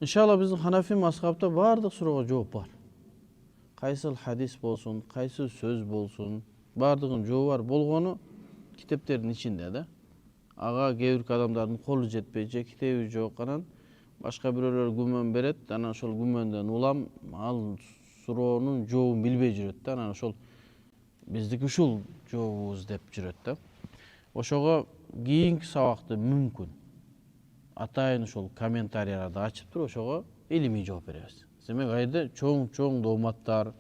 Иншалла биздин Ханафи мазхабта бардык суроого жооп бар. Кайсыл хадис болсун, кайсы сөз болсун, бардыгынын жообу бар. Болгону китептердин ичинде да. Ага кээ бир адамдардын колу жетпей же китеби жок, анан башка бирөөлөр күмөн берет, анан ошол күмөндөн улам ал суроонун жообун билбей жүрөт да, анан ошол биздики ушул жообубуз деп жүрөт да. Ошого кийинки сабакты мүмкүн атайын ушул комментарийлерди ачып туруп ошого илимий жооп беребиз. Демек айда чоң дооматтар,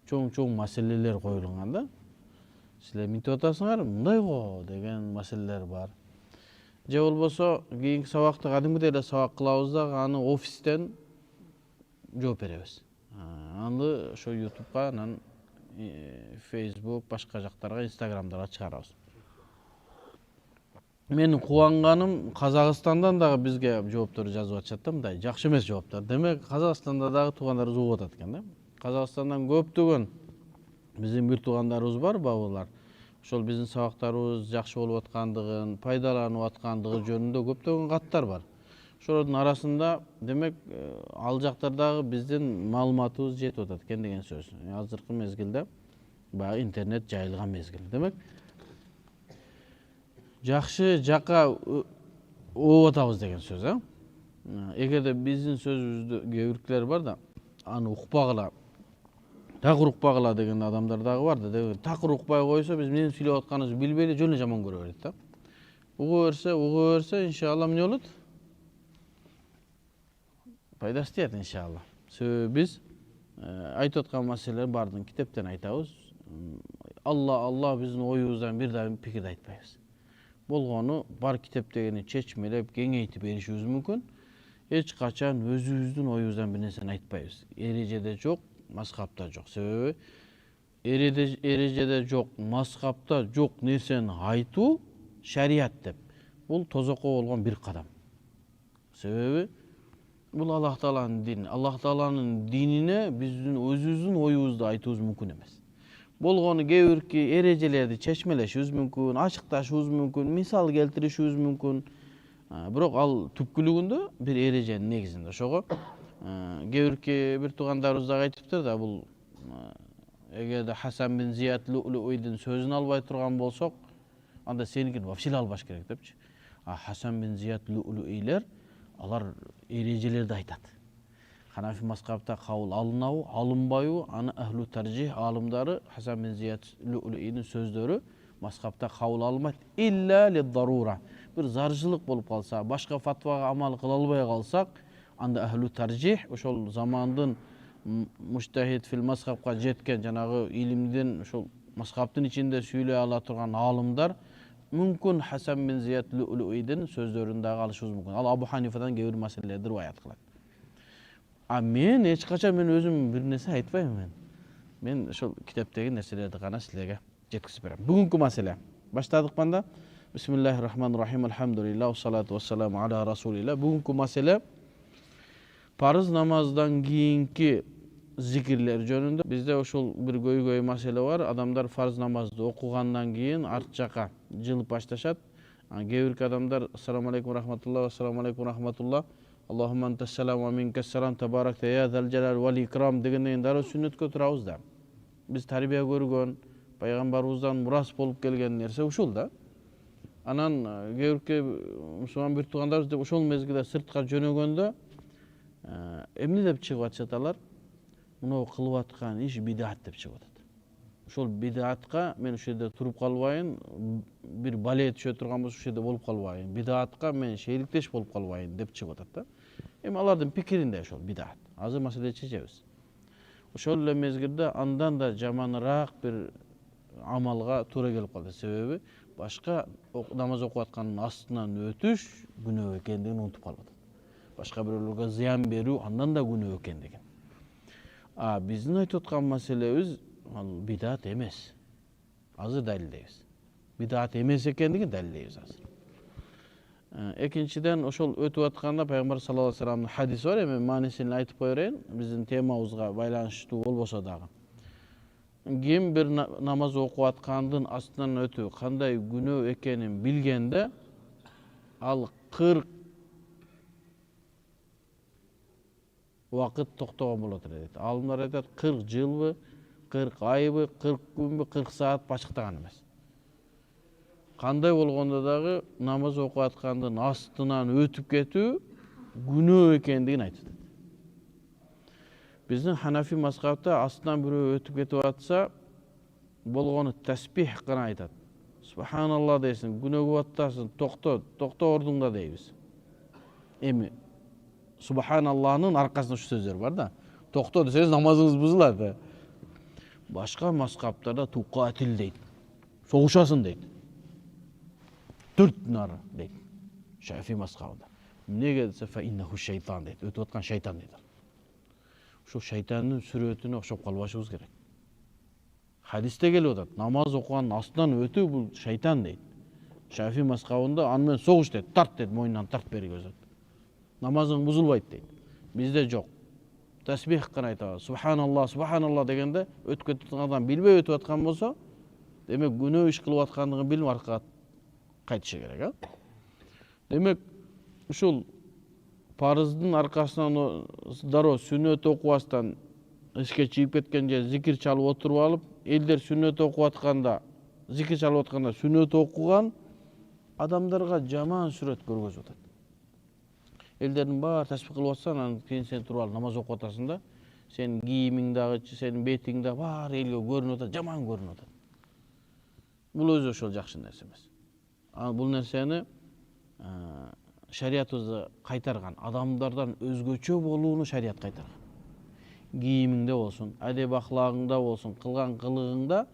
чоң маселелер коюлган да. Силер мынтип атасыңар, мындай го деген маселелер бар. Же болбосо кийинки сабакта кадимгидей эле сабак кылабыз да, аны офистен жооп беребиз. Аны ошо YouTube'га, анан Facebook, башка жактарга, Instagram'дарга чыгарабыз. Менин кубанганым, Казакстандан дагы бизге жооптор жазып атышат да, мындай жакшы эмес жооптор. Демек Казакстанда дагы туугандарыбыз угуп атат экен да. Казакстандан көптөгөн биздин бир туугандарыбыз бар, бабалар. Ошол биздин сабактарыбыз жакшы болуп аткандыгын, пайдаланып аткандыгы жөнүндө көптөгөн каттар бар. Ошолордун арасында демек ал жактардагы биздин маалыматыбыз жетип атат экен деген сөз. Азыркы мезгилде баягы интернет жайылган мезгил. Демек жакшы жака угуп атабыз деген сөз, Эгерде биздин сөзүбүздү кээ биркилер бар да, аны укпагыла, такыр укпагыла деген адамдар дагы бар да. Такыр укпай койсо биз эмнени сүйлөп атканыбызды билбей эле жөн эле жаман көрө берет да. Угуп берсе, иншалла эмне болот? Пайдасы тиет иншалла. Себеби биз айтып аткан маселелер бардыгын китептен айтабыз. Алла биздин оюбуздан бир да пикирди айтпайбыз. Болгону бар китептегини чечмелеп, кеңейтип беришибиз мүмкүн. Эч качан өзүбүздүн оюбуздан бир нерсени айтпайбыз. Эрежеде жок, мазхабта жок. Себеби эрежеде жок, мазхабта жок нерсени айтуу шарият деп. Бул тозокко болгон бир кадам. Себеби бул Аллах Тааланын дини. Аллах Тааланын динине биздин өзүбүздүн оюбузду айтуубуз мүмкүн эмес. Болгону кээ бирки эрежелерди чечмелешибиз мүмкүн, ачыкташыбыз мүмкүн, мисал келтиришибиз мүмкүн. Бирок ал түпкүлүгүндө бир эреженин негизинде. Ошого кээ бирки бир туугандарыбыз дагы айтыптыр да, бул эгерде Хасан бин Зият Лу'лу'ийдин сөзүн албай турган болсок, анда сеникини вообще албаш керек депчи. Хасан бин Зият Лу'лу'ийлер алар эрежелерди айтат. Ханафи мазхабта кабыл алынабы, алынбайбы, аны ахлу таржих алымдары Хасан бин Зият Лу'лу'ийдин сөздөрү мазхабта кабыл алынбайт. Илля лид-дарура. Бир зарчылык болуп калса, башка фатвага амал кыла албай калсак, анда ахлу таржих ошол замандын муштахид фил мазхабка жеткен жанагы илимдин ошол мазхабтын ичинде сүйлөй ала турган алымдар мүмкүн Хасан бин Зият Лу'лу'ийдин сөздөрүн дагы алышыбыз мүмкүн. Ал Абу Ханифадан кээ бир маселелерди риваят кылат. Мен эч качан мен өзүм бир нерсе айтпайм. Мен ошол китептеги нерселерди гана силерге жеткизип берем. Бүгүнкү маселе. Баштадык банда. Бисмиллахир-рахманир-рахим. Алхамдулилlah, салату вассаламу аля расулилlah. Бүгүнкү маселе парыз намаздан кийинки зикирлер жөнүндө. Бизде ошол бир көйгөй маселе бар. Адамдар фарз намазды окугандан кийин арт жака жылып башташат. Кээ бирки адамдар ассаламу алейкум рахматуллах, ассаламу алейкум рахматуллах, Аллахумма антассалам ва минкассалам табаракта я зал жалал вал икрам дегенден дароо сүннөткө турабыз да. Биз тарбия көргөн, пайгамбарыбыздан мурас болуп келген нерсе ушул да. Анан кээ бирки мусулман бир туугандарыбыз деп ошол мезгилде сыртка жөнөгөндө эмне деп чыгып атышат алар? Муну кылып аткан иш бидат деп чыгып атат. Ошол бидатка мен ошол жерде туруп калбайын, бир балет түшө турган болсо ошол жерде болуп калбайын, бидатка мен шериктеш болуп калбайын деп чыгып атат да. Алардын пикиринде ошол бидат. Азыр маселе чечебиз. Ошол эле мезгилде андан да жаманыраак бир амалга туура келип калды. Себеби башка намаз окуп аткандын астынан өтүш күнөө экендигин унутуп калып атат. Башка бирөөлөргө зыян берүү андан да күнөө экендигин. Биздин айтып аткан маселебиз ал бидат эмес. Азыр далилдейбиз. Бидат эмес экендигин далилдейбиз азыр. Экинчиден ошол өтүп атканда пайгамбар саллаллаху алейхи вассаламдын хадиси бар, эми маанисин айтып кое берейин, биздин темабызга байланыштуу болбосо дагы. Ким бир намаз окуп аткандын астынан өтүү кандай күнөө экенин билгенде, ал 40 Вакыт токтогон болот дейт. Алымдар айтат 40 жылбы, 40 айбы, 40 күнбү, 40 саат бачыктаган эмес. Кандай болгондо дагы намаз окуп аткандын астынан өтүп кетүү күнөө экендигин айтат. Биздин Ханафи мазхабында астынан бирөө өтүп кетип атса, болгону тасбих гана айтат. Субханалла дейсиң, күнөө кылып атасың, токто ордуңда дейбиз. Эми Субханалланын аркасында ушу сөздөр бар да. Токто десеңиз намазыңыз бузулат. Башка мазхабтарда туқатил дейт. Согушасың дейт. 4 нары дейт. Шафи мазхабында. Эмнеге десе фа иннаху шайтан дейт. Өтүп аткан шайтан дейт. Ошо шайтандын сүрөтүнө окшоп калбашыбыз керек. Хадисте келип атат. Намаз окугандын астынан өтүү бул шайтан дейт. Шафи мазхабында аны менен согуш дейт. Тарт дейт, мойнунан тарт бери көзөт. Намазың бузулбайт дейт. Бизде жок. Тасбих гана айтабыз. Субханалла, субханалла дегенде өтүп кеткен адам билбей өтүп аткан болсо, демек күнөө иш кылып аткандыгын билип аркага кайтышы керек, Демек, ушул парыздын аркасынан дароо сүннөт окубастан ишке чыгып кеткен же зикир чалып отуруп алып, элдер сүннөт окуп атканда, зикир чалып атканда сүннөт окуган адамдарга жаман сүрөт көргөзүп атат. Элдердин баары тасбих кылып атса, анан кийин сен туруп алып намаз окуп атасың да, сенин кийимиң дагы, сенин бетиң дагы баары элге көрүнүп атат, жаман көрүнүп атат. Бул өзү ошол жакшы нерсе эмес. Бул нерсени шариятыбызда кайтарган, адамдардан өзгөчө болууну шарият кайтарган. Кийимиңде болсун, адеп ахлагыңда болсун, кылган кылыгыңда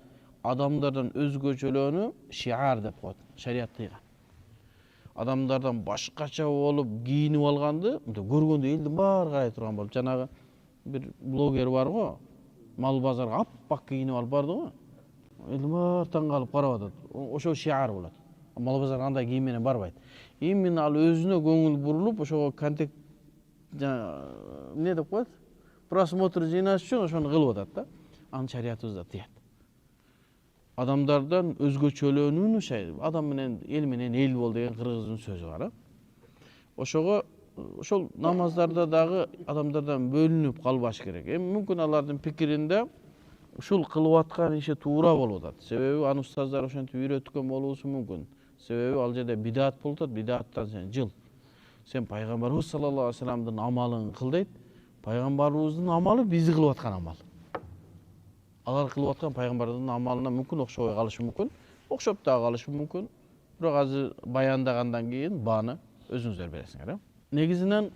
адамдардан өзгөчөлөөнү шиар деп коет. Шарият тыйган. Адамдардан башкача болуп кийинип алганды көргөндө элдин баары карай турган болуп, жанагы бир блогер бар го, мал базарга аппак кийинип алып барды го. Элдин баары таң калып карап атат. Ошо шиар болот. Мал базарга андай кийим менен барбайт. Именно ал өзүнө көңүл бурулуп, ошого контекст эмне деп коет? Просмотр жыйнаш үчүн ошону кылып атат да. Аны шариятыбызда тыят. Адамдардан өзгөчөлөөнүн адам менен эл бол деген кыргыздын сөзү бар. Ошого ошол намаздарда дагы адамдардан бөлүнүп калбаш керек. Эми мүмкүн алардын пикиринде ушул кылып аткан иши туура болуп атат. Себеби аны устаздар ошентип үйрөткөн болуусу мүмкүн. Себеби ал жерде бидат болуп атат, бидаттан сен жыл. Сен пайгамбарыбыз саллаллаху алейхи вассаламдын амалын кыл дейт. Пайгамбарыбыздын амалы бизди кылып аткан амал. Алар кылып аткан пайгамбардын амалына мүмкүн окшобой калышы мүмкүн, окшоп да калышы мүмкүн. Бирок азыр баяндагандан кийин бааны өзүңүздөр бересиңер. Негизинен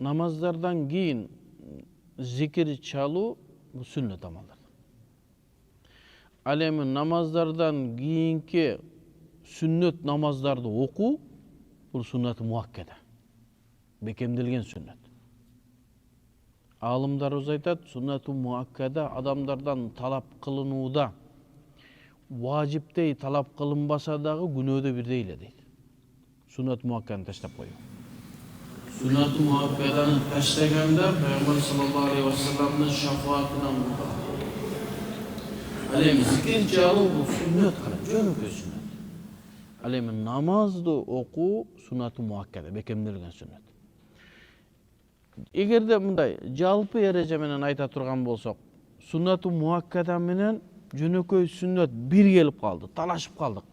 намаздардан кийин зикир чалуу бул сүннөт амалдар. Ал эми намаздардан кийинки сүннөт намаздарды окуу бул суннат муаккада. Бекемделген сүннөт. Алымдарыбыз айтат, суннату муаккада адамдардан талап кылынууда важиптей талап кылынбаса дагы күнөөдө бирдей эле дейт. Суннат муаккаданы таштап коюу. Суннат муаккаданы таштаганда Пайгамбар саллаллаху алейхи вассаламдын шафаатынан булат. Ал эми зикир чалуу бул сүннөт гана, жөнөкөй сүннөт. Ал эми намазды окуу суннату муаккада, бекемделген сүннөт. Эгерде мындай жалпы эреже менен айта турган болсок, суннату муаккада менен жөнөкөй сүннөт бир келип калды, талашып калдык.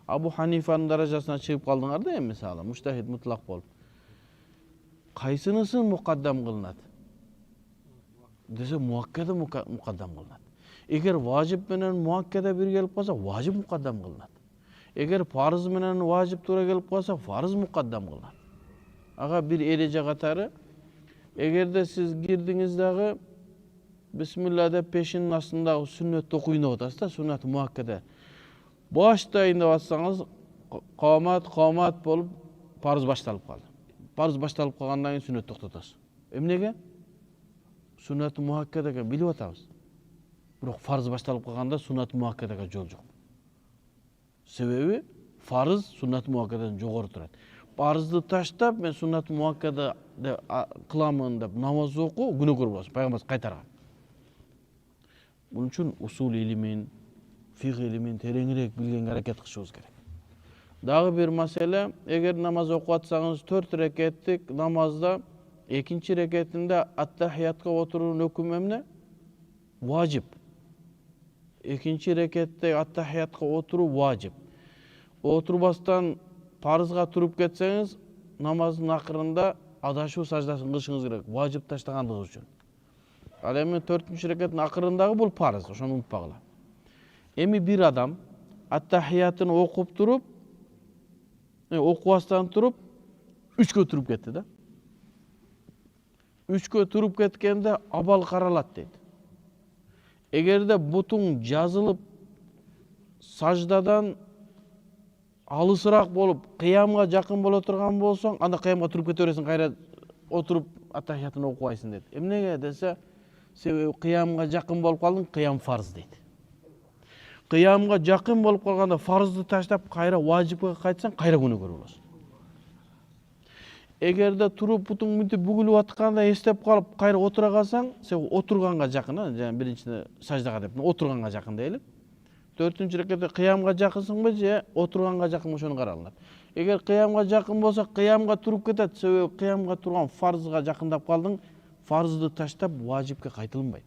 Абу Ханифанын даражасына чыгып калдыңар да эми мисалы, муштахид мутлак болуп. Кайсынысын мукаддам кылынат? Десе муаккада мукаддам кылынат. Эгер важип менен муаккада бир келип калса, важип мукаддам кылынат. Эгер фарыз менен важип туура келип калса, фарыз мукаддам кылынат. Ага бир эреже катары, эгерде сиз кирдиңиз дагы бисмилла деп пешинин астындагы сүннөттү окуйын деп атасыз да, суннат муаккада. Баштайын деп атсаңыз, камат болуп фарыз башталып калды. Фарыз башталып калгандан кийин сүннөт токтотосуз. Эмнеге? Суннат муаккадага билип атабыз. Бирок фарыз башталып калганда суннат муаккадага жол жок. Себеби фарыз суннат муаккададан жогору турат. Фарызды таштап, мен суннат муаккада кыламын деп намаз окуу күнөөкөр болосуң. Пайгамбар кайтарган. Bunun için usul ilimin, fiqh ilimin terеңирээк билгенге аракет кылышыбыз керек. Дагы бир маселе, эгер намаз окуп атсаңыз 4 рекеттик намазда Экинчи рекетинде аттахиятка отуруунун өкүмү эмне? Важип. Экинчи рекетте аттахиятка отуруу важип. Отурбастан парызга туруп кетсеңиз, намаздын акырында адашуу саждасын кылышыңыз керек, важип таштагандыгы үчүн. Ал эми 4-чү рекеттин акырындагы бул парыз, ошону унутпагыла. Эми бир адам аттахиятын окуп туруп, окубастан туруп 3кө туруп кетти да. 3кө туруп кеткенде абал каралат дейт. Эгерде бутуң жазылып саждадан алысыраак болуп, кыямга жакын боло турган болсоң, анда кыямга туруп кете бересиң, кайра отуруп аттахиятын окубайсың дейт. Эмнеге десе, себеби кыямга жакын болуп калдың, кыям фарз дейт. Кыямга жакын болуп калганда фарзды таштап кайра важипке кайтсаң, кайра күнөөкөр болосуң. Эгерде туруп бутуң мынтип бүгүлүп атканда эстеп калып, кайра отура калсаң, сен отурганга жакын, жана биринчиде саждага деп, отурганга жакын дейли. 4-чү рекетте кыямга жакынсыңбы же отурганга жакынбы, ошону каралат. Эгер кыямга жакын болсо, кыямга туруп кетет, себеби кыямга турган фарзга жакындап калдың, фарзды таштап важипке кайтылынбайт.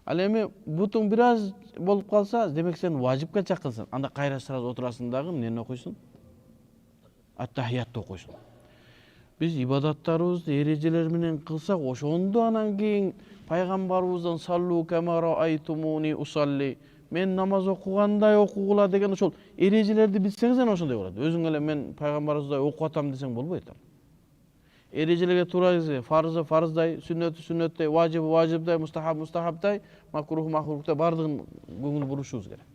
Ал эми бутуң бир аз болуп калса, демек сен важипке жакынсың. Анда кайра сразу отурасың дагы, эмнени окуйсуң? Аттахиятты окуйсуң. Биз ибадаттарыбызды эрежелер менен кылсак, ошондо анан кийин пайгамбарыбыздан саллу кама раайтумуни усалли, мен намаз окугандай окугула деген ошол эрежелерди билсеңиз анан ошондой болот. Өзүң эле мен пайгамбарыбыздай окуп атам десең болбойт. Эрежелерге туура келсе, фарзы фарздай, сүннөтү сүннөттэй, важибы важибдай, мустахаб мустахабдай, макруху макрухтай бардыгын көңүл бурушубуз керек.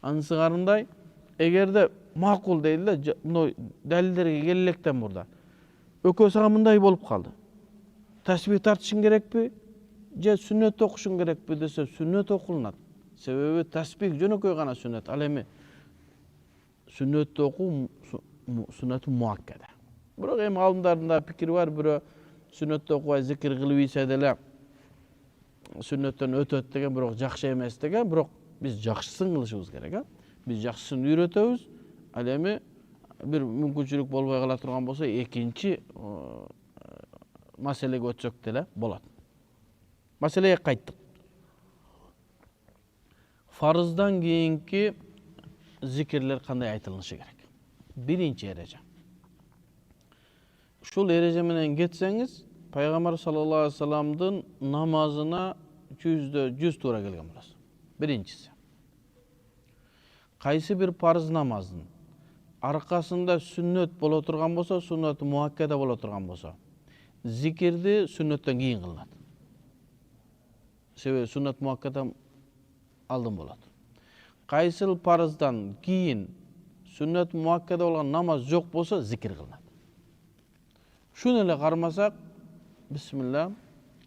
Анын сыңарындай, эгерде макул дейли да, мына далилдерге келе электен мурда. Өкө сага мындай болуп калды. Тасбих тартышың керекпи? Же сүннөт окушуң керекпи десе, сүннөт окулунат. Себеби тасбих жөнөкөй гана сүннөт. Ал эми сүннөттү окуу сүннөтү муаккада. Бирок эми алымдардын да пикири бар, бирөө сүннөттү окубай зикир кылып ийсе деле сүннөттөн өтөт деген, бирок жакшы эмес деген, бирок биз жакшысын кылышыбыз керек, Биз жакшысын үйрөтөбүз. Ал эми бир мүмкүнчүлүк болбой кала турган болсо, экинчи маселеге өтсөк деле болот. Маселеге кайттык. Фарыздан кийинки зикирлер кандай айтылышы керек? Биринчи эреже. Ушул эреже менен кетсеңиз, пайгамбар саллаллаху алейхи вассаламдын намазына 100% туура келген болосуз. Биринчиси. Кайсы бир парыз намаздын аркасында сүннөт боло турган болсо, сүннөт муаккада боло турган болсо, зикирди сүннөттөн кийин кылынат. Себеби сүннөт муаккада алдын болот. Кайсыл парыздан кийин сүннөт муаккада болгон намаз жок болсо, зикир кылынат. Шуну эле кармасак, бисмилла,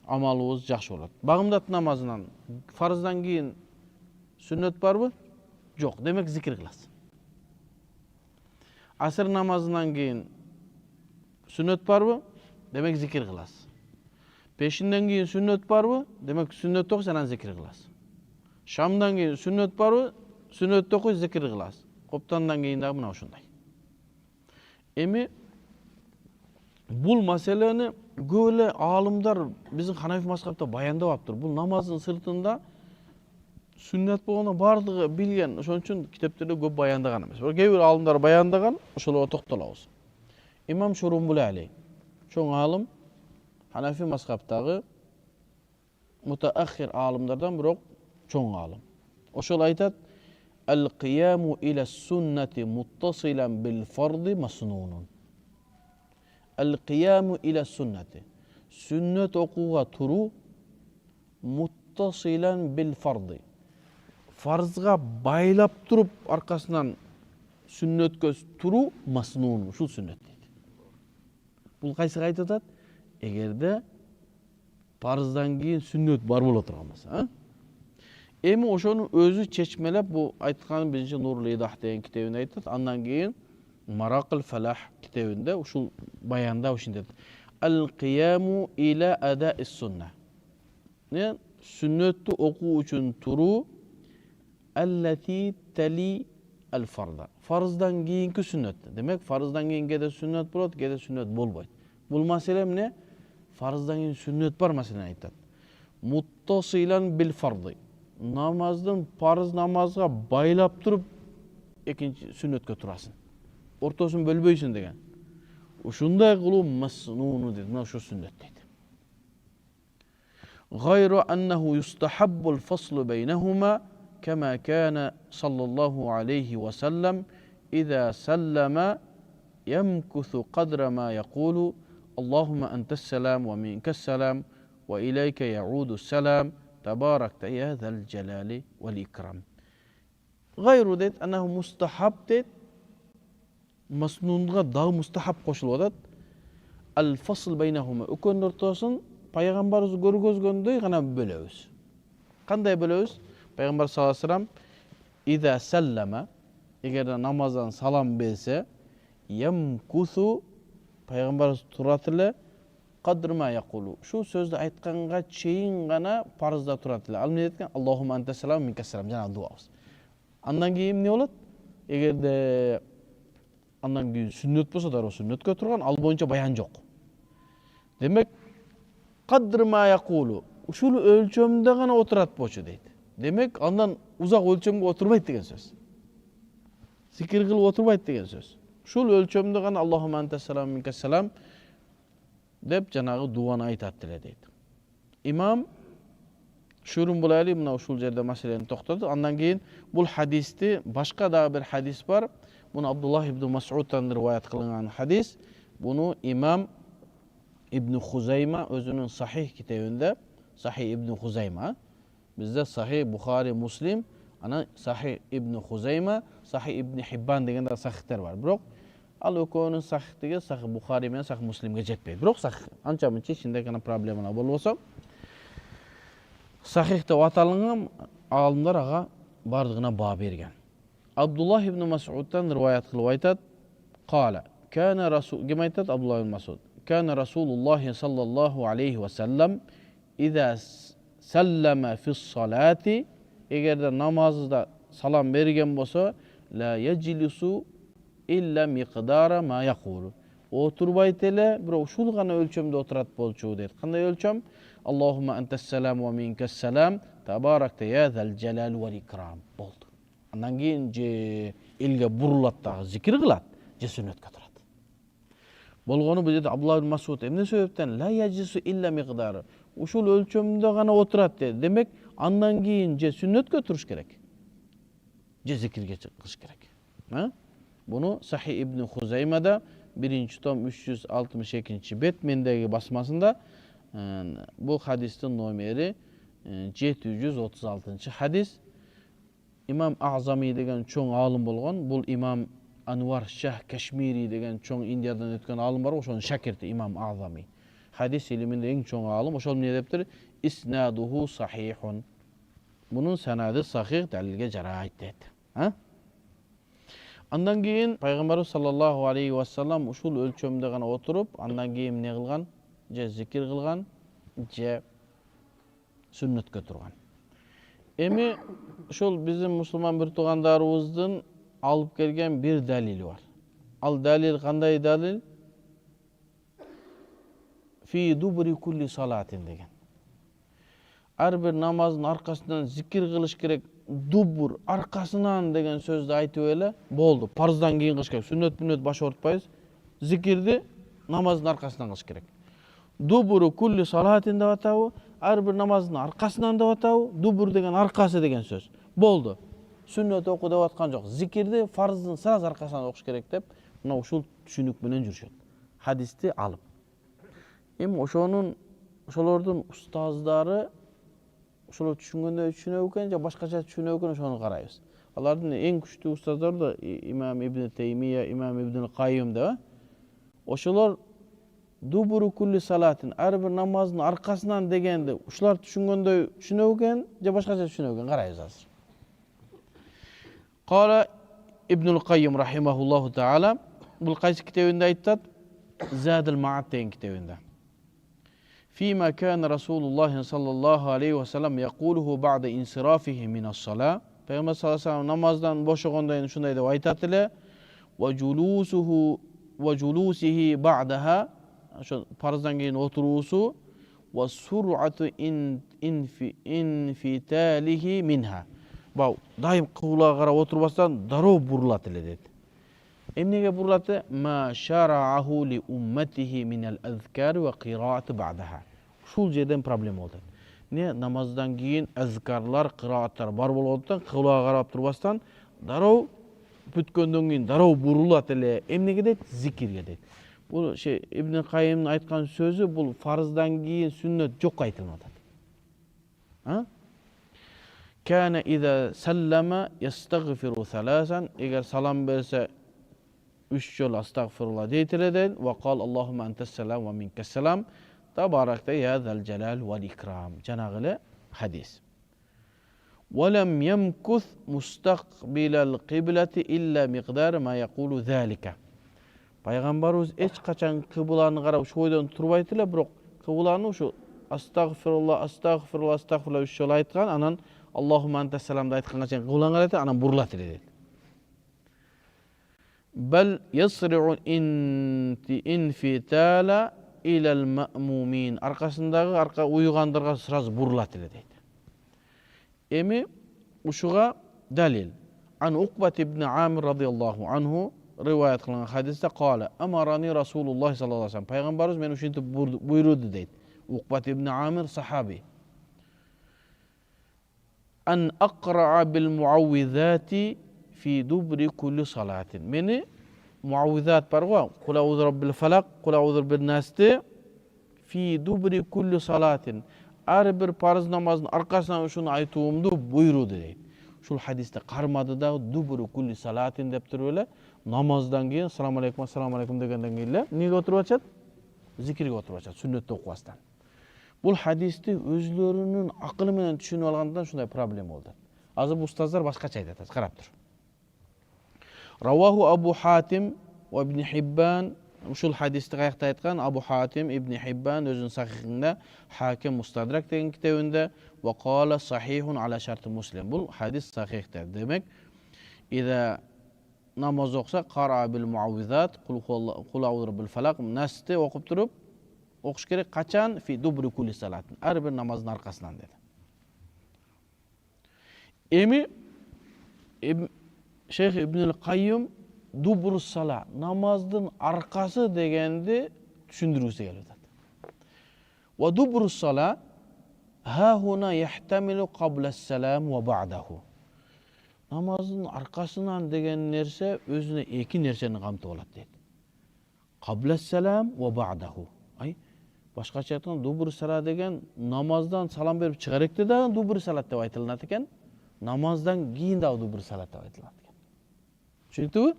амалыбыз жакшы болот. Багымдат намазынан фарыздан кийин сүннөт барбы? Жок, демек зикир кыласың. Асыр намазынан кийин сүннөт барбы? Демек зикир кыласың. Пешинден кийин сүннөт барбы? Демек сүннөт окуйсуң, анан зикир кыласың. Шамдан кийин сүннөт барбы? Сүннөт окуй, зикир кыласың. Коптандан кийин дагы мына ушундай. Эми бул маселени көп эле аалымдар биздин Ханафи мазхабта баяндап аптыр. Бул намаздын сыртында сүннөт болгондо бардыгы билген, ошон үчүн китептерде көп баяндаган эмес. Кээ бир аалымдар баяндаган, ошолорго токтолобуз. Имам Шурумбулали, чоң аалым, Ханафи мазхабтагы мутааххир аалымдардан, бирок чоң аалым. Ошол айтат: "Ал-кияму иля суннати муттасилан бил фарди маснунун." Ал-кияму иля суннати. Сүннөт окууга туруу муттасилан бил фарди. Фарзга байлап туруп аркасынан сүннөткө туруу маснун, ушул сүннөт дейт. Бул кайсыга айтып атат? Эгерде парыздан кийин сүннөт бар боло турган болсо, Эми ошону өзү чечмелеп, бу айткан биринчи Нурул Идах деген китебинде айтат. Андан кийин Маракыл Фалах китебинде ушул баянда ушинтет. Ал-кияму иля адаис сунна. Сүннөттү окуу үчүн туруу аллати тали ал-фарда. Фарыздан кийинки сүннөт. Демек фарыздан кийин кээде сүннөт болот, кээде сүннөт болбойт. Бул маселе эмне? Фарыздан кийин сүннөт бар маселени айтат. Muttasilan bil fardı. Namazdan farz namazga байлап туруп экинчи сүннөткө турасың. Ортосун бөлбөйсүң деген. Ушундай кылуу маснуну дейт. Мына ушу сүннөт дейт. Гайру аннаху юстахаббу al-faslu baynahuma kama kana sallallahu alayhi wa sallam idha sallama yamkuthu qadra ma yaqulu Allahumma antas salam wa minkas salam wa ilayka ya'udu salam tabarakta ya zal jalali wal ikram. Gayru deyt annahu mustahab deyt. Masnunga da mustahab koşulup atat. Al fasl baynahuma ökönün ortosun Peygamberimiz görgözgönдөй gana bölөбүz. Kanday bölöbüz? Peygamber sallallahu aleyhi ve sellem İza sallama eğer namazdan salam berse yamkuthu Peygamberimiz turatile kadrma yaqulu. Şu sözde aytkanга çeyin gana farzda turatile. Al ne etken? Allahumma entes selam minkas selam. Jana duabız. Andan keyin ne bolat? Eğer de andan keyin sünnet bolsa da o sünnetke turgan al boyunca bayan jok. Demek kadrma yaqulu. Uşul ölçömde gana oturat bolçu deydi. Demek andan uzak ölçömge oturmayt degen söz. Zikir kılıp oturmayt degen söz. Uşul ölçömde gana Allahumma entes selam minkas selam dep janagı duany aytat dile deydi. İmam şurun bulaylı mına uşul jerde maseleni toktodu. Andan keyin bul hadisти başka da bir hadis var. Bunu Abdullah ibn Mas'ud'dan rivayet kılıngan hadis. Bunu İmam İbn Huzayma özünün sahih kitabında Sahih İbn Huzayma. Bizde Sahih Bukhari Muslim, ana Sahih İbn Huzayma, Sahih İbn Hibban degen de sahihler var. Biroq al ökönün sahihligi Sahih Bukhari menen Sahih Muslimge jetpeydi. Biroq sahih ança mınça içinde gana problemana bolboso sahih dep atalıngan alımlar aga bardığına bağ bergen. Abdullah ibn Mas'ud'dan rivayet kılıp aytat. Qala kana rasul kim aytat Abdullah ibn Mas'ud. Kana Rasulullah sallallahu aleyhi ve sellem iza sallama fi's salati eğer de namazda salam bergen bolsa la yeclisu illa miqdara ma yaqulu. Oturbayt ele bir uşul gana ölçömde oturat bolçu deyt. Kanday ölçöm? Allahumma entes selam ve minkas selam tabarakta ya zal jalal vel ikram boldu. Andan keyin je elge burulat da zikir kılat, je sünnetke turat. Bolgonu bu dedi Abdullah ibn Mas'ud emne sebepten la yeclisu illa miqdara. Uşul ölçömde gana oturat dedi. Demek andan keyin je sünnetke turuş gerek. Je zikirge kılış gerek. Ha? Bunu Sahih İbn Huzayma'da 1. tom 362. bet mendegi basmasında bu hadistin nomeri 736. hadis. İmam A'zami degen çoğun alım bolgon. Bul İmam Anwar Shah Kashmiri degen çoğun Indiyadan ötken alım var. Oşonun şakirti İmam A'zami. Hadis iliminde en çoğun alım. Oşol ne deptir? İsnaduhu sahihun. Bunun senadı sahih delilge jarayt dedi. Ha? Andan keyin Peygamberimiz sallallahu aleyhi ve sellem uşul ölçömde gana oturup andan keyin ne kılgan? Je zikir kılgan, je sünnetke turgan. Emi şol bizim Müslüman bir tugandarыбыздын alıp gelgen bir dalili var. Al dalil kanday dalil? Fi dubri kulli salatin degen. Her bir namazın arkasından zikir kılış gerek. Dubur arkasından degen sözde aytıp ele boldu. Parzdan keyin kılış gerek. Sünnet baş ortpayız. Zikirdi namazın arkasından kılış gerek. Duburu kulli salatin dep atabı. Her bir namazın arkasından dep atabı. Dubur degen arkası degen söz. Boldu. Sünnet oku dep atkan jok. Zikirdi farzın sıraz arkasından okuş gerek dep mına uşul түшүнүк менен жүрүшөт. Hadisти alıp. Эми ошолордун устаздары ошолор түшүнгөндөй түшүнөбү экен же башкача түшүнөбү экен ошону карайбыз. Алардын эң күчтүү устаздары да Имам Ибн Теймия, Имам Ибн Кайым да. Ошолор дубуру кулли салатин, ар бир намаздын аркасынан дегенди ушулар түшүнгөндөй түшүнөбү экен же башкача түшүнөбү экен карайбыз азыр. Кала Ибн Кайым рахимахуллаху таала бул кайсы китебинде айтат? Задул Маат деген китебинде. فيما كان رسول الله صلى الله عليه وسلم يقوله بعد انصرافه من الصلاة. Peygamber sallallahu aleyhi ve sellem namazdan boşagandayın şunday dep aytat ele ve julusuhu ve julusihi ba'daha ошо парыздан кийин отуруусу ва сур'ату инфиталихи минха. Бау дайым кыблага карап отурбастан дароо бурулат эле дейт. Эмнеге бурулат? Ма шарa'аху ли умматихи минал азкар ва кираат ба'даха. Ушул жерден проблема болот. Не намаздан кийин азкарлар, кырааттар бар болгондуктан кыблага карап турбастан дароо бүткөндөн кийин дароо бурулат эле. Эмнеге дейт? Зикирге дейт. Бул Ибн Кайымдын айткан сөзү бул фарыздан кийин сүннөт жок айтылып атат. Кана иза саллама ястагфиру саласан, эгер салам берсе 3 жол астагфирулла дейт эле дейт. Ва кал Аллахумма антас-салам ва минкас-салам. Табаракта я зал жалал вал икрам. Жанагы эле хадис. ولم يمكث مستقبل القبلة إلا مقدار ما يقول ذلك. Пайгамбарыбыз эч качан кыбланы карап ушу ойдон турбайт эле, бирок кыбланы ушу астагфирулла, астагфирулла, астагфирулла 3 жолу айткан, анан Аллахумма антас-саламды айтканга чейин кыбланы карайт, анан бурулат эле дейт. Бал ясри'у инфитала илал маъмумин. Аркасындагы арка уйгандарга сразу бурулат эле дейт. Эми ушуга далил. Ан Уқбат ибн Амир радияллаху анху риваят кылган хадисте кала амарани Расулуллах саллаллаху алейхи вассалам. Пайгамбарыбыз мен ушинтип буйруду дейт. Уқбат ибн Амир сахаби. Ан акра'a бил муаввизати фи дубри кулли салатин. Мени муаввизат бар го. Кул аузу раббил фалак, кул аузу бирбин насти фи дубри кулли салатин. Ар бир парыз намаздын аркасынан ушуну айтуумду буйруду дейт. Ушул хадисте кармады да дубру кулли салатин деп туруп эле намаздан кийин ассаламу алейкум дегенден кийин эле эмнеге отуруп атышат? Зикирге отуруп атышат, сүннөттү окубастан. Бул хадисти өзлөрүнүн акылы менен түшүнүп алгандан ушундай проблема болду. Азыр устаздар башкача айтат, карап тур. Раваху Абу Хатим ва Ибн Хиббан. Ушул хадисти каякта айткан? Абу Хатим, Ибн Хиббан өзүнүн сахихинде, Хаким Мустадрак деген китебинде ва кала сахихун ала шарти Муслим. Бул хадис сахихтер. Демек, ида намаз окса кара бил муаввизат, кул аузу бил фалак, насти окуп туруп окуш керек. Качан? Фи дубри кулли салатын. Ар бир намаздын аркасынан деди. Эми Шейх Ибн Кайым дубру сала, намаздын аркасы дегенди түшүндүргүсү келип атат. Ва дубру сала ха хуна яхтамилу кабла салам ва ба'даху. Намаздын аркасынан деген нерсе өзүнө эки нерсени камтып алат дейт. Кабла салам ва ба'даху. Башкача айтканда дубру сала деген намаздан салам берип чыгаректе да дубру салат деп айтылат экен. Намаздан кийин да дубру салат деп айтылат экен. Түшүнүктүбү?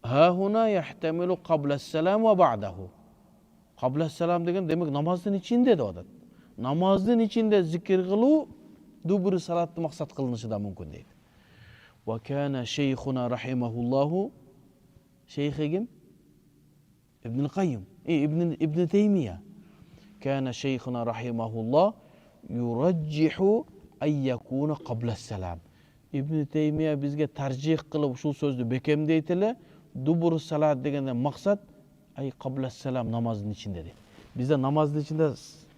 Ха хуна яхтамилу кабла салам ва ба'даху. Кабла салам деген демек намаздын ичинде деп атат. Намаздын ичинде зикир кылуу дубру салатты максат кылынышы да мүмкүн дейт. Ва кана шейхуна рахимахуллаху. Шейхи ким? Ибн Кайым, Ибн Теймия. Кана шейхуна рахимахуллах юраджиху ай якуна кабла салам. Ибн Теймия бизге таржих кылып ушул сөздү бекемдейт эле. Дубру салат дегенде максат ай кабла салам, намаздын ичинде дейт. Бизде намаздын ичинде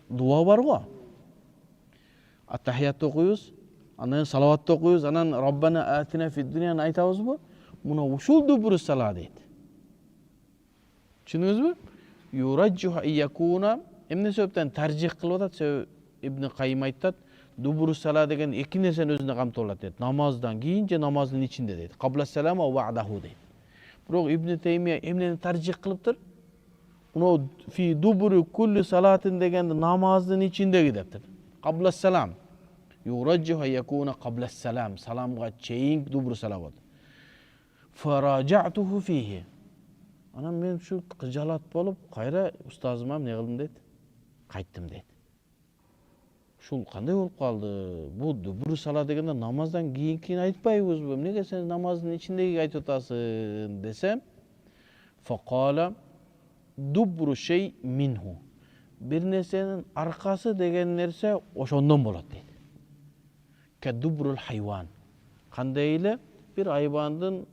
дуа бар го. Аттахиятты окуйбуз, анан салаватты окуйбуз, анан Раббана атина фид дунияны айтабызбы? Муна ушул дубру салат дейт. Түшүндүңүзбү? Юраджиху ай якуна, эмне себептен таржих кылып атат? Себеби Ибн Кайым айтат, дубру сала деген эки нерсени өзүнө камтып алат дейт. Намаздан кийин же намаздын ичинде дейт. Кабла салам ва ба'даху дейт. Бирок Ибн Теймия эмнени таржих кылыптыр? Муну фи дубру кулли салатын дегенде намаздын ичиндеги дептир. Кабла салам. Юраджиху якуна кабла салам. Саламга чейин дубру сала болот. Фаражатуху фихи. Анан мен ушу кыжалат болуп, кайра устазыма эмне кылдым дейт? Кайттым дейт. Ушул кандай болуп калды? Бул дубру сала дегенде намаздан кийинкини айтпайбызбы? Эмнеге сен намаздын ичиндеги айтып атасың десем, факала дубру шей минху. Бир нерсенин аркасы деген нерсе ошондон болот дейт. Ка дубрул хайван. Кандай эле бир айбандын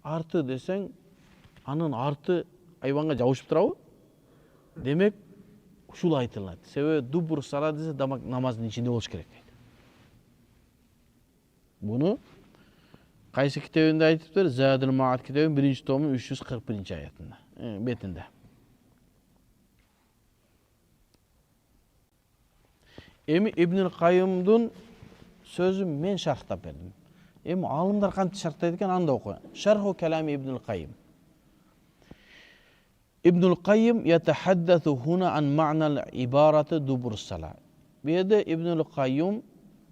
арты десең, анын арты айбанга жабышып турабы? Demek ушул айтылат. Себеби дубур сала десе намаздын ичинде болуш керек дейт. Буну кайсы китебинде айтыптыр? Задул Маат китебинин 1-тому 341-аятында, бетинде. Эми Ибн Кайымдын сөзүн мен шархтап бердим. Эми алымдар кантип шархтайт экен, анда окуя. Шарху калами Ибн Кайым. ابن القيم يتحدث هنا عن معنى العبارة دبر الصلاة. Bu yerda Ibn al-Qayyum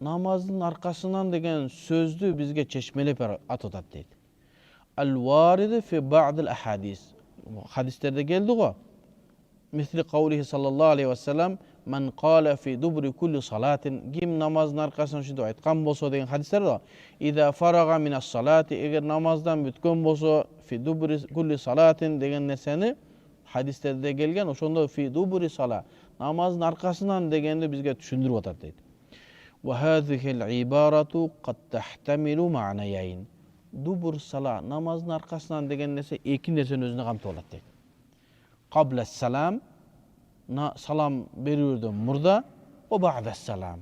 namazın arkasından деген сөздү бизге чечмелеп атат дейт. Al-waridu fi ba'd al-ahadis. Hadisтерде келди го. Misli qawlihi sallallahu aleyhi ve sellem men qala fi dubri kulli salatin, kim namazın arkasından şunu aytkan bolsa деген hadisler var. İza faraga min as-salati, eğer namazdan bütkön bolsa fi dubri kulli salatin деген neseni hadisтерде келген, ошондо fi dubri sala, namazın arkasından дегенди бизге түшүндүрүп атат дейт. Wa hadhihi al-ibaratu qad tahtamilu ma'nayayn. Dubur sala, namazın arkasından деген нерсе эки нерсени өзүнө камтып алат дейт. Qabla salam, salam berүүдөн murda, o ba'da salam.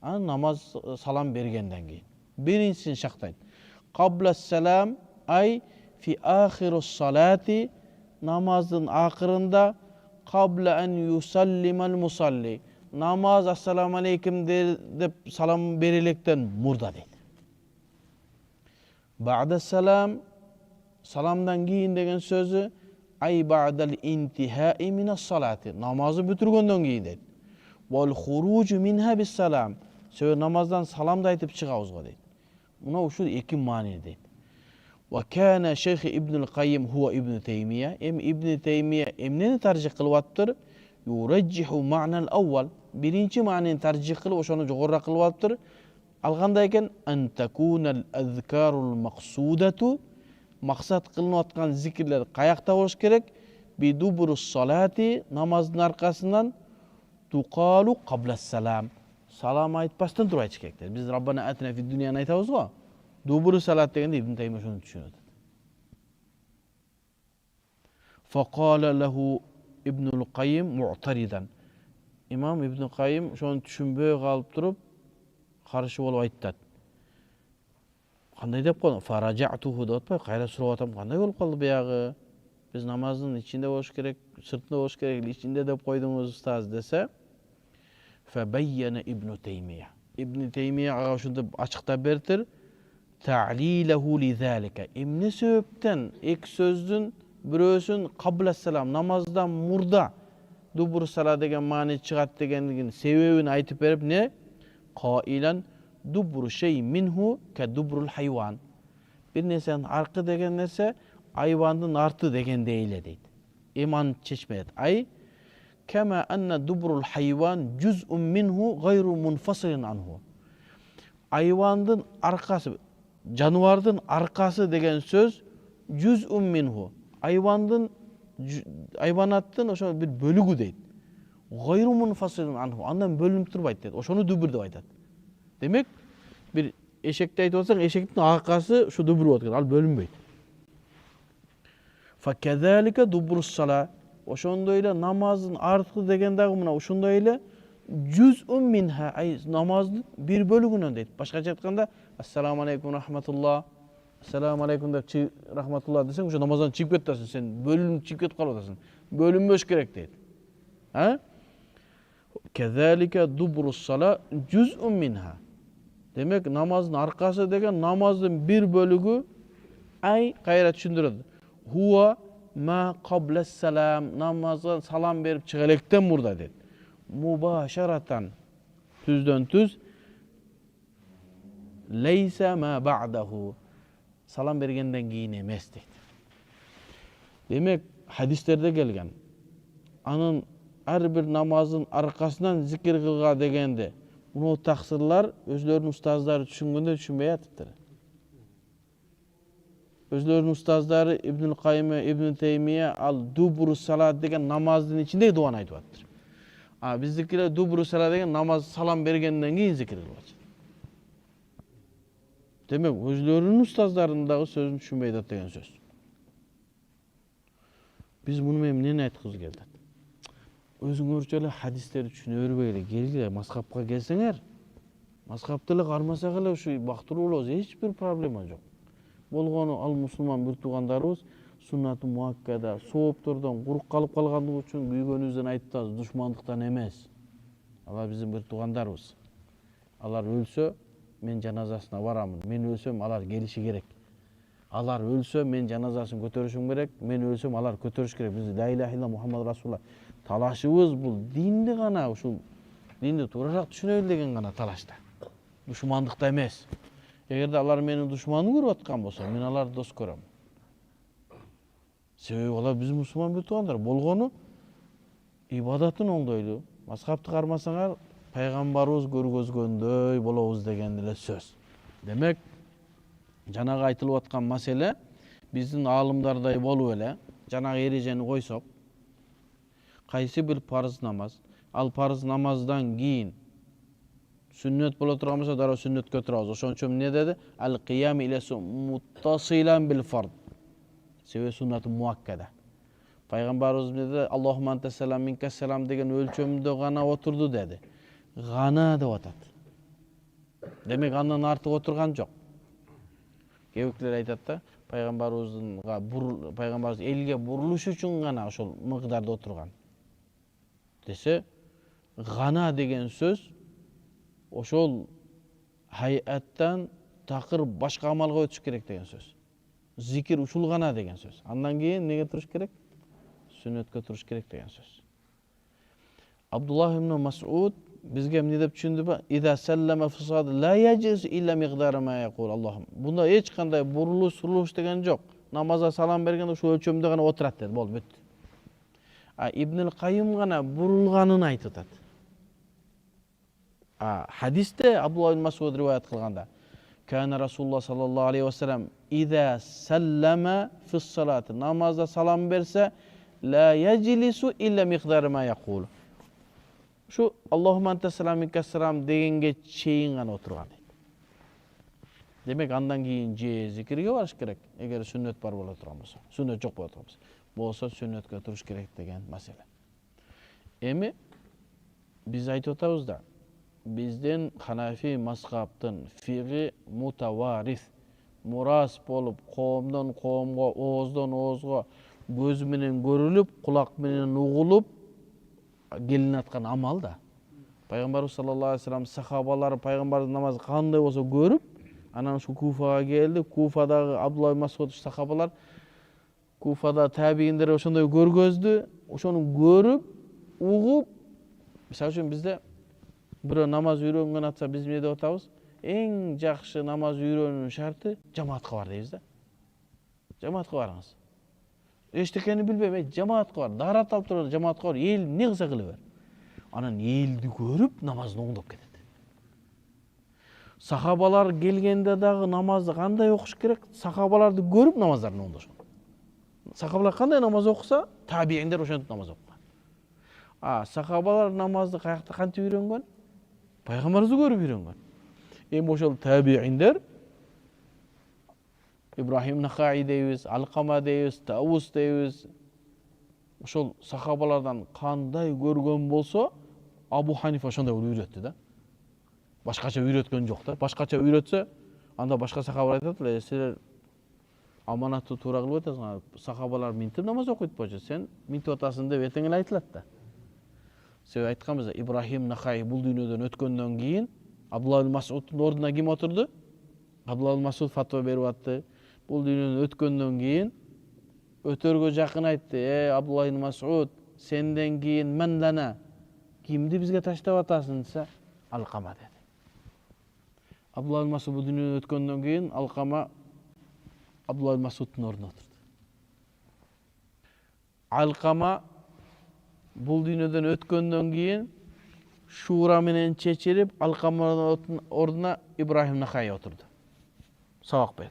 Namaz salam bергенден кийин. Биринчисин шактайт. Qabla salam ay fi akhirus salati, namazın akırında qabla en yusallimal musalli, namaz assalamu aleykum dep salam berilekten murda deydi. Ba'da salam, salamdan keyin degen sözü ay ba'dal intihai minas salati, namazı bütürgöndөн keyin deydi. Wal khuruju minha bis salam, söz namazdan salam da aytıp çıgabız go deydi. Buna uşul iki mani deydi. وكان شيخ ابن القيم هو ابن تيمية. ابن تيمية emneni tarjih kılıp atıptır? Yurajjihu ma'nal awwal. Birinci ma'nini tarjih kılıp oşonu jogorra kılıp atıptır. Algandayken en takunal azkarul maqsudatu, maksat kılınıp atkan zikirler kayakta boluş gerek. Bi duburus salati, namazın arkasından tuqalu qabla salam. Salam aytpastan turup aytış kerektir. Biz Rabbana atina fid dunyani aytabız go. Duburu salat degende İbn Taymiye şunu düşünüyordu. Faqala lehu İbnül Kayyim mu'taridan. İmam İbn Kayyim şunu düşünböy kalıp durup karşı bolup ayttat. Kanday dep koydum? Faraja'tuhu dep atpay, kayra surap atam, kanday bolup kaldı buyagı? Biz namazın içinde boş gerek, sırtında boş gerek, içinde dep koydunuz ustaz dese. Febeyyene İbn Taymiye. İbn Taymiye ağa şunu açıkta bertir. Ta'lilehu li zalika. Emne sebepten ek sözdün birösün qabla salam, namazdan murda dubur sala degen mani çıgat degenligin sebebini aytıp berip ne? Qailan dubur şey minhu ke dubrul hayvan. Bir nersenin arkı degen nerse hayvanın artı degen deyle deydi. İman çeşmeyet. Ay kema enne dubrul hayvan cüz'un minhu gayru munfasilin anhu. Hayvanın arkası, janwardın arkası degen söz cüz'un minhu. Hayvanаттын ошо bir bölügü deydi. Gayru munfasilin anhu. Andan bölünüp turbayt deydi. Oşonu dübür dep aytat. Demek bir eşekte aytып atsaң, eşektin arkası şu dübür bolot eкен, al bölünbeyt. Fa kezalika dubrus sala. Oşondoy ele namazın artı degen dagı mına oşondoy ele cüz'un minha, ay namazın bir bölügünөн deydi. Başkaça aytkanda assalamu aleykum rahmetullah, assalamu aleykum dep rahmetullah desең, oşo namazdan çıkıp ketесиң, sen bölünüp çıkıp ketip kalıp atasың. Bölünböş gerek deydi. Ha? Kezalika dubrus sala cüz'un minha. Demek namazın arkası degen namazın bir bölügü ay kayra düşündürüldü. Huwa ma qabla salam, namazdan salam berip çıgelekten burada dedi. Mubaşaratan, tüzden tüz, leyse ma ba'dahu, salam bergenden keyin emes deydi. Demek hadislerde gelgen, anın her bir namazın arkasından zikir kılga degende, bunu taksırlar özlerinin ustazları düşüngünde düşünmeye atıptır. Özlerinin ustazları İbnül Kayyim, İbn Teymiye al duburu salat degen namazın içinde duan aytıp atıptır. Bizdekiler duburu salat degen namaz salam bergenden keyin zikir kılacak. Demek özlerinin ustazlarındagı sözün düşünmeye atıp degen söz. Biz bunu memnun aytkız geldik. өзүңөрчө эле хадистерди түшүнө бербей эле келгиле мазхабка келсеңер, мазхабты эле кармасак эле ушу бактыруу болобуз, эч бир проблема жок. Болгону ал мусулман бир туугандарыбыз суннаты муаккада сооптордон курук калып калгандыгы үчүн күйгөнүбүздөн айтып атабыз, душмандыктан эмес. Алар биздин бир туугандарыбыз. Алар өлсө, мен жаназасына барамын. Мен өлсөм, алар келиши керек. Алар өлсө, мен жаназасын көтөрүшүм керек. Мен өлсөм, алар көтөрүш керек. Биз ла иляха илля Мухаммад Расулулла. Талашыбыз бул динди гана, ушул динди туурараак түшүнөлү деген гана талашта. Душмандыкта эмес. Эгерде алар мени душман көрүп аткан болсо, мен аларды дос көрөм. Себеби алар биз мусулман бир туугандар. Болгону ибадатын оңдойлу. Мазхабты кармасаңар, пайгамбарыбыз көргөзгөндөй болобуз деген эле сөз. Демек, жанагы айтылып аткан маселе биздин аалымдардай болуп эле, жанагы эрежени койсок, кайсы бир парыз намаз, ал парыз намаздан кийин сүннөт боло турган болсо, дароо сүннөткө турабыз. Ошон үчүн эмне деди? Ал-кыям илесу муттасилан бил фард. Себеби суннаты муаккада. Пайгамбарыбыз эмне деди? Аллахумма анта салам минка салам деген өлчөмдө гана отурду деди. Гана деп атат. Демек андан артык отурган жок. Кээбиктер айтат да, пайгамбарыбыз элге бурулуш үчүн гана ошол мыкдарда отурган. Десе, гана деген сөз ошол хайаттан такыр башка амалга өтүш керек деген сөз. Зикир ушул гана деген сөз. Андан кийин эмнеге туруш керек? Сүннөткө туруш керек деген сөз. Абдуллах ибн Мас'уд бизге эмне деп түшүндүбү? Ида саллама фи сад ла яджис илля миqdara ма якул Аллахум. Бунда эч кандай бурулуш деген жок. Намазга салам бергенде ушул өлчөмдө гана отурат dedi. Болду, бүттү. Ибн Кайым гана бурулганын айтып атат. Хадисте Абдуллах ибн Мас'уд риваят кылганда, Кана Расулуллах саллаллаху алейхи ва саллям ида саллама фи салат, намазда салам берсе, ла яджлису илля миqdara ма якул. Шу Аллахумма анта салам минка салам дегенге чейин гана отурган дейт. Демек андан кийин же зикирге барыш керек, эгер сүннөт бар боло турган болсо. Сүннөт жок боло турган болсо, сүннөткө туруш керек деген маселе. Эми биз айтып атабыз да, биздин Ханафи мазхабтын фиги мутаварис, мурас болуп, коомдон коомго, ооздон оозго көз менен көрүлүп, кулак менен угулуп келинип аткан амал да. Пайгамбарыбыз саллаллаху алейхи ва саллям сахабалары пайгамбардын намазы кандай болсо көрүп, анан ушу Куфага келди. Куфадагы Абдулла ибн Мас'уд сахабалар Куфада табииндер ошондой көргөздү. Ошону көрүп, угуп, мисалы үчүн бизде бирөө намаз үйрөнгөн атса, биз эмне деп атабыз? Эң жакшы намаз үйрөнүүнүн шарты жамаатка бар дейбиз да. Жамаатка барыңыз. Эчтекени билбейм, жамаатка бар. Дарат алып туруп жамаатка бар. Эл эмне кылса кыла бер. Анан элди көрүп намазын оңдоп кетет. Сахабалар келгенде дагы намазды кандай окуш керек? Сахабаларды көрүп намаздарын оңдошот. Сахабалар кандай намаз окуса, табииндер ошентип намаз окуган. Сахабалар намазды каякта кантип үйрөнгөн? Пайгамбарыбызды көрүп үйрөнгөн. Эми ошол табииндер Ибрахим Нахаи дейбиз, Алкама дейбиз, Таус дейбиз. Ошол сахабалардан кандай көргөн болсо, Абу Ханифа ошондой үйрөттү да. Башкача үйрөткөн жок да. Башкача үйрөтсө, анда башка сахабалар айтат эле, силер аманатты туура кылып атасыңар. Сахабалар минтип намаз окуйт болчу, сен минтип атасың деп эртең эле айтылат да. Себеби айтканбыз, Ибрахим Нахаи бул дүйнөдөн өткөндөн кийин Абдулла ибн Мас'уддун ордуна ким отурду? Абдулла ибн Мас'уд фатва берип атты. Бул дүйнөдөн өткөндөн кийин өтөргө жакын айтты: Абдулла ибн Мас'уд, сенден кийин мен лана кимди бизге таштап атасың десе, Алкама деди. Абдулла ибн Мас'уд бул дүйнөдөн өткөндөн кийин Алкама Абдулла ибн Мас'уддун ордуна отурду. Алкама бул дүйнөдөн өткөндөн кийин Шура менен чечилип, Алкаманын ордуна Ибрахим Нахаи отурду. Сабак берди.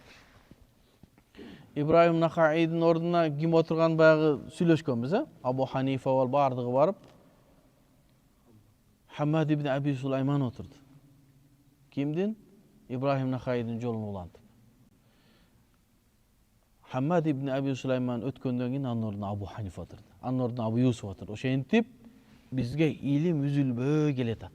Ибрахим Нахаидин ордуна ким отурган баягы сүйлөшкөнбүз, Абу Ханифа бол бардыгы барып, Хаммад ибн Аби Сулайман отурду. Кимдин? Ибрахим Нахаидин жолун улантып. Хаммад ибн Аби Сулайман өткөндөн кийин анын ордуна Абу Ханифа отурду. Анын ордуна Абу Юсуф отурду. Ошентип Bizge ilim üzülböй келетат.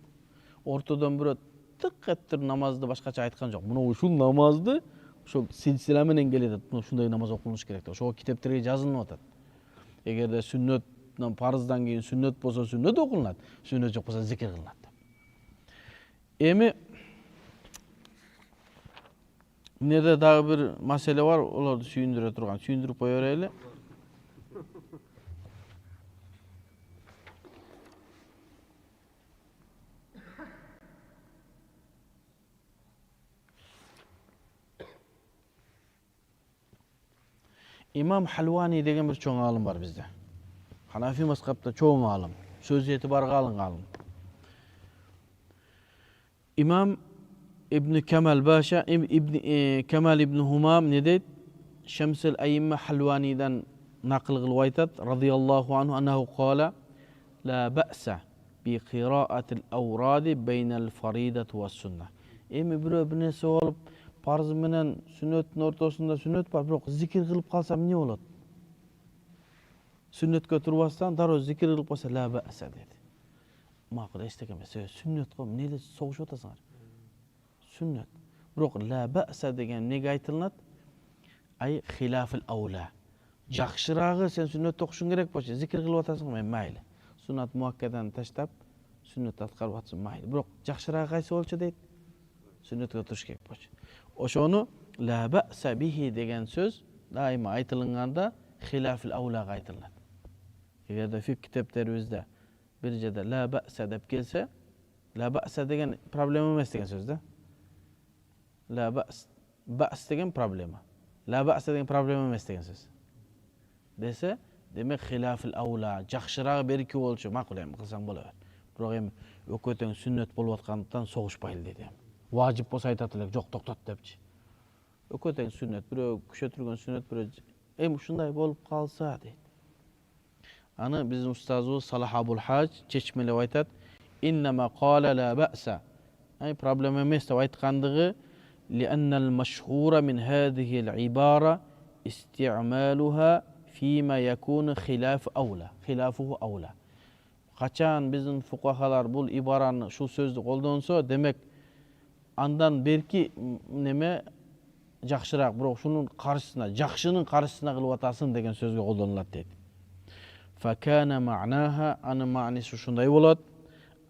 Ортодон бирөө тык этип намазды башкача айткан жок. Мына ушул намазды ошо силсила менен келетат. Мына ушундай намаз окулуш керек деп. Ошого китептерге жазылып атат. Эгерде сүннөттөн парыздан кийин сүннөт болсо сүннөт окулунат, сүннөт жок болсо зикир кылынат. Эми эмнеде дагы бир маселе бар, олорду сүйүндүрө турган, сүйүндүрүп кое берели. İmam Halvani деген bir çoğun alım var bizde. Hanafi mazhabda çoğun alım. Söz etibarı alın alım. İmam İbn Kemal Başa, Kemal İbn Humam ne deydi? Şemsel Eyyimme Halvani'den nakıl kılıp aytat radıyallahu anhu annahu qala la ba'sa bi qira'atil avradi beynel faridati ve sünnah. Emi bir nesi olup farz menen sünnetin ortasında sünnet var, biroq zikir kılıp kalsam ne olur? Sünnet götürübastan daroo zikir kılıp kalsa la ba'sa dedi. Makul estek emas. Sünnet koy, neyle soğuşup otasыңар? Sünnet. Biroq la ba'sa degen nege aytılınat? Ay xilafil awla. Жақшырағы sen sünnet okuşun gerek bolsa, zikir kılıp otasың men mayli. Sunnat muakkadan taştap sünnet atkarıp atsın mayli. Biroq жақшырағы kayсы bolsa deydi? Sünnet götürüş gerek bolsa. Oşonu la ba'sa bihi degen söz daima aytılganda xilafil awlaga aytılат. Egerde fik kitaplarımızda bir jerde la ba'sa dep gelse, la ba'sa degen problem emas degen söz da. La ba's degen problema. La ba'sa degen problem emas degen söz. Dese, demek xilafil awla, жақшырагы berki bolçu, makul em kılsang bolaver. Biroq em ököteň sünnet bolup atkandan soğuşpaylı dedi. Vacip bolsa aytat elek, jok toktot depçi. Ököteň sünnet, birөө küçötürgön sünnet, birөө em uşunday bolup kalsa deydi. Anı bizim ustazımız Salah Abul Hac çeşmelep aytat, innema qala la ba'sa. Ay problem emas dep aytkandygy li'annal maşhura min hadihi'l ibara isti'maluha fima yakunu khilafuhu awla. Kaçan bizim fuqahalar bul ibarany şu sözdü koldonsa demek andan berki neme жақшырақ, biroq şunun karşısına, жақшынын karşısına kılıp atasın degen sözge koldonulat dedi. Fakana ma'naha, anı manisi şunday bolat.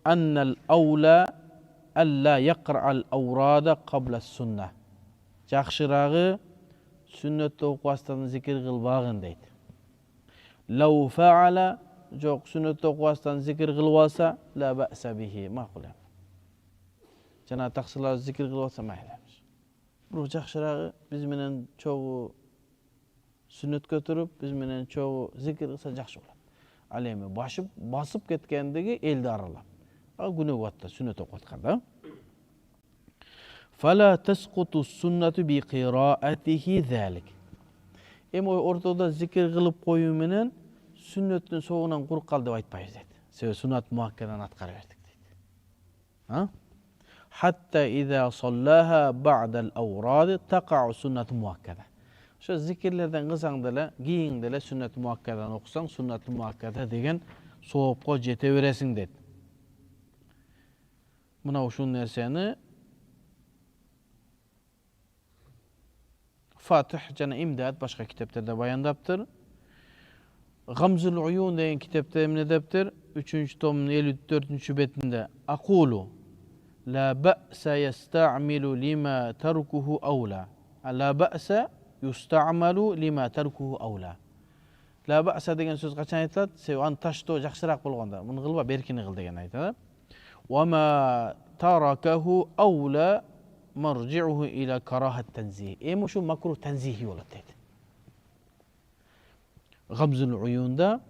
Annal awla alla yaqra'al awrada qabla sunnah. Жақшырагы sünnetde okubastan zikir kılbagın deydi. Law fa'ala, jok sünnetde okubastan zikir kılıp alsa la ba'sa bihi, makul. Jana taksılar zikir kılıp alsa mayli. Bu жақшырагы biz menen çoğu sünnet götürüp, biz menen çoğu zikir kılsa жақшы bolat. Al emi basıp ketkendigi eldi aralap. Günü vatta sünnet okup atkanda. Fala tasqutu sunnetu bi qira'atihi zalik. Em ortada zikir kılıp koyu menen sünnetin soğunan kurup kaldı dep aytpayбыз dedi. Sebep sunnat muakkadan atkara berdik dedi. Ha? Hatta iza sallaha ba'dal awrad taqa'u sunnatu muakkada. Şu zikirlerden kılsaң giyin dele sünnet muakkadan okusaң sunnat muakkada degen soğupqa jete beresin dedi. Mına uşun nerseni Fatih jana İmdad başka kitaplarda bayandaptır. Gamzul Uyun degen kitapta emne deptir? 3. tomun 54. betinde aqulu la ba'sa yasta'milu lima tarkuhu awla. La ba'sa yusta'malu lima tarkuhu awla. La ba'sa degen söz kaçan aytılат? Sevan taşto жақшыраак болгондо. Муну кылба, беркини кыл деген aytат. Wa ma tarakahu awla marji'uhu ila karahat tanzih. Em şu makruh tanzihi bolat dedi. Gamzul Uyun'da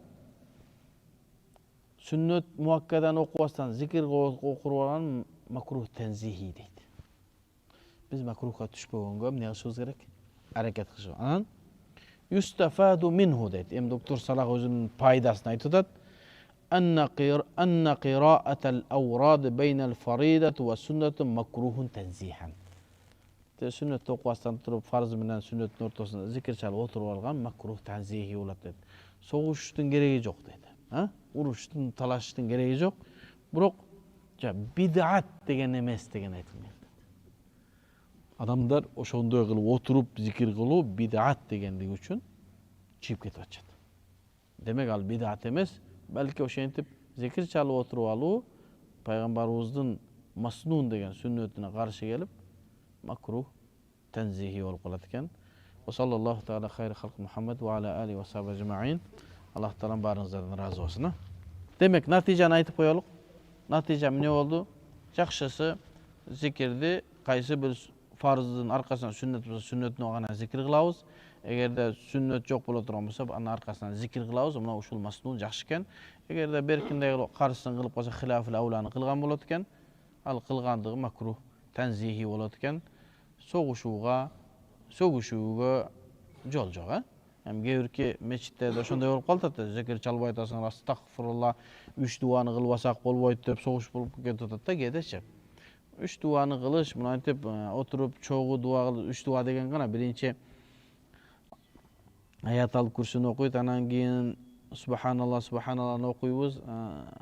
sünnet muakkadan okubastan zikir okurup alan makruh tanzihi deydi. Biz makruhga düşpөгөнгө эмне кылышыбыз керек? Аракет кылышыбыз. Анан yustafadu minhu deydi. Em doktor Salah özünün paydasını aytат. Anna qira'atal awrad beynel faridati ve sünneti makruhun tanzihan. Sünnet okubastan turup farz menen sünnetin ortasında zikir çalıp oturup algan makruh tanzihi bolat dedi. Soğuştun gereği yok dedi. Urushtun, talashtın gereği yok. Bırak bid'at degen emes degen aytılgan. Adamlar oşondoy kılıp oturup zikir kılуу bid'at degendigi üçün çiğip ketip atышат. Demek al bid'at emes, belki oşentip zikir çalıp oturup alуу Peygamberimizdin masnun degen sünnetine karşı gelip makruh tenzihi olup kalat eken. Ve sallallahu teala hayri halk Muhammed ve ala alihi ve sahbihi ecmaîn. Allah Teala barınızlardan razı olsun. Demek natijani aytıp koyalım. Natijam ne oldu? Жақшысы zikirdi kaysı bir farzın arkasından sünnet olsa sünnetini oğana zikir kılabız. Eğer de sünnet çok bola turan bolsa anın arkasından zikir kılabız. Mına uşul masnun жақшы eken. Eğer de berkinde karşısını kılıp bolsa hilafil avlanı kılgan bolat eken, al kılgandığı makruh tenzihi bolat eken. Soğuşuğa jol jok. Hem gevrki meçitte şonday olup kaltat, zikir çalıp aytasың, astagfirullah, 3 duanı kılbasak bolboyt dep soğuş bolup ketip da kedeşip. 3 duanı kılış, mına aytып oturup çoğu dua kılış, 3 dua degen gana birinci Ayatal Kürsü'nü okuyup, anan keyin Subhanallah, Subhanallah'ını okuyubuz,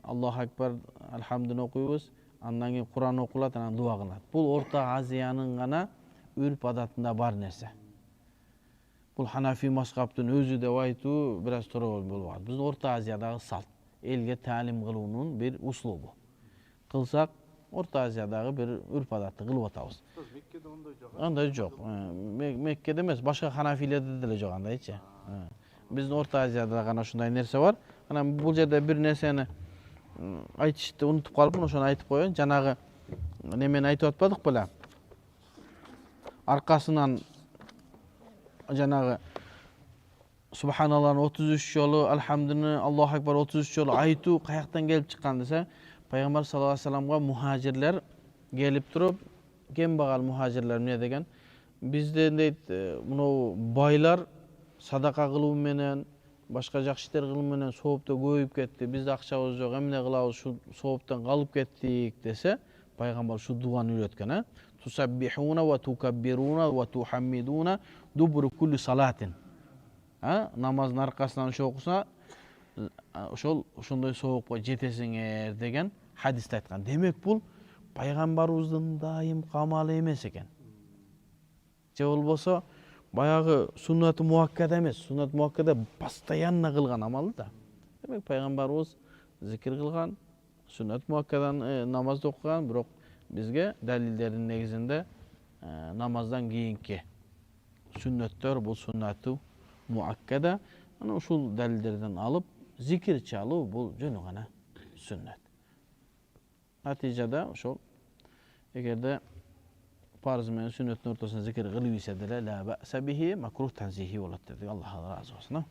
Allahu Ekber, Elhamdülillah okuyubuz, andan keyin Kur'an okulat, anan dua kılat. Bul Orta Aziyanın gana ürp adatında bar nerse. Bul Hanafi mazhabtın özü de aytуу biraz toora bolbady. Bizdin Orta Aziyadagı salt, elge talim kılуунун bir uslubu. Kılsak Orta Aziyadagı bir ürp adatты kılıp atabız. Mekke'de onday jok. Onday jok. Mekke'de emes, başka Hanafilerde dele jok andayçı. Bizdin Orta Aziyada gana şunday nerse var. Ana bul jerde bir nerseni aytışты unutup kalıp, ошону aytıp koyun. Janagı nemeni aytıp atpadık bela. Arkasından janağı Subhanallah'ın 33 yolu, Elhamdülillah, Allahu Ekber 33 yolu aytu kayaktan gelip çıkan dese, Peygamber sallallahu aleyhi ve sellem'ga muhacirler gelip durup, kembagal muhacirler ne degen? Bizde deyt, bunu baylar sadaka kılуу menen, başka жақсы işler kılуу menen soğupta көйüp ketti. Bizde akçabız yok, emne kılabız şu soğuptan kalıp kettik dese, Peygamber şu duanı üretken ha. Tusabbihuna ve tukabbiruna ve tuhammiduna dubur kulli salatin. Namazın arkasından şu okusa ошондой соğukka жетесиңер degen hadiste aytkan. Demek bul Peygamberimizdin daim kamalı emes eken. Je bolboso bayagı sünnet-i muakkada emes. Sünnet-i muakkada постоянно kılgan amalı da. Demek Peygamberimiz zikir kılgan, sünnet-i muakkadan namazda okugan, birok bizge dalillerin negizinde namazdan keyinki sünnetler bu sünnet-i muakkada. Ana uşul dalillerden alıp zikir çalуу bul jönü gana sünnet. Natijada ошол эгерде farz менен сүннөттүн ортосунда зикир кылып ийсе деле ла бa'са bihi makruh tanzihi болот деди. Аллах разы болсун.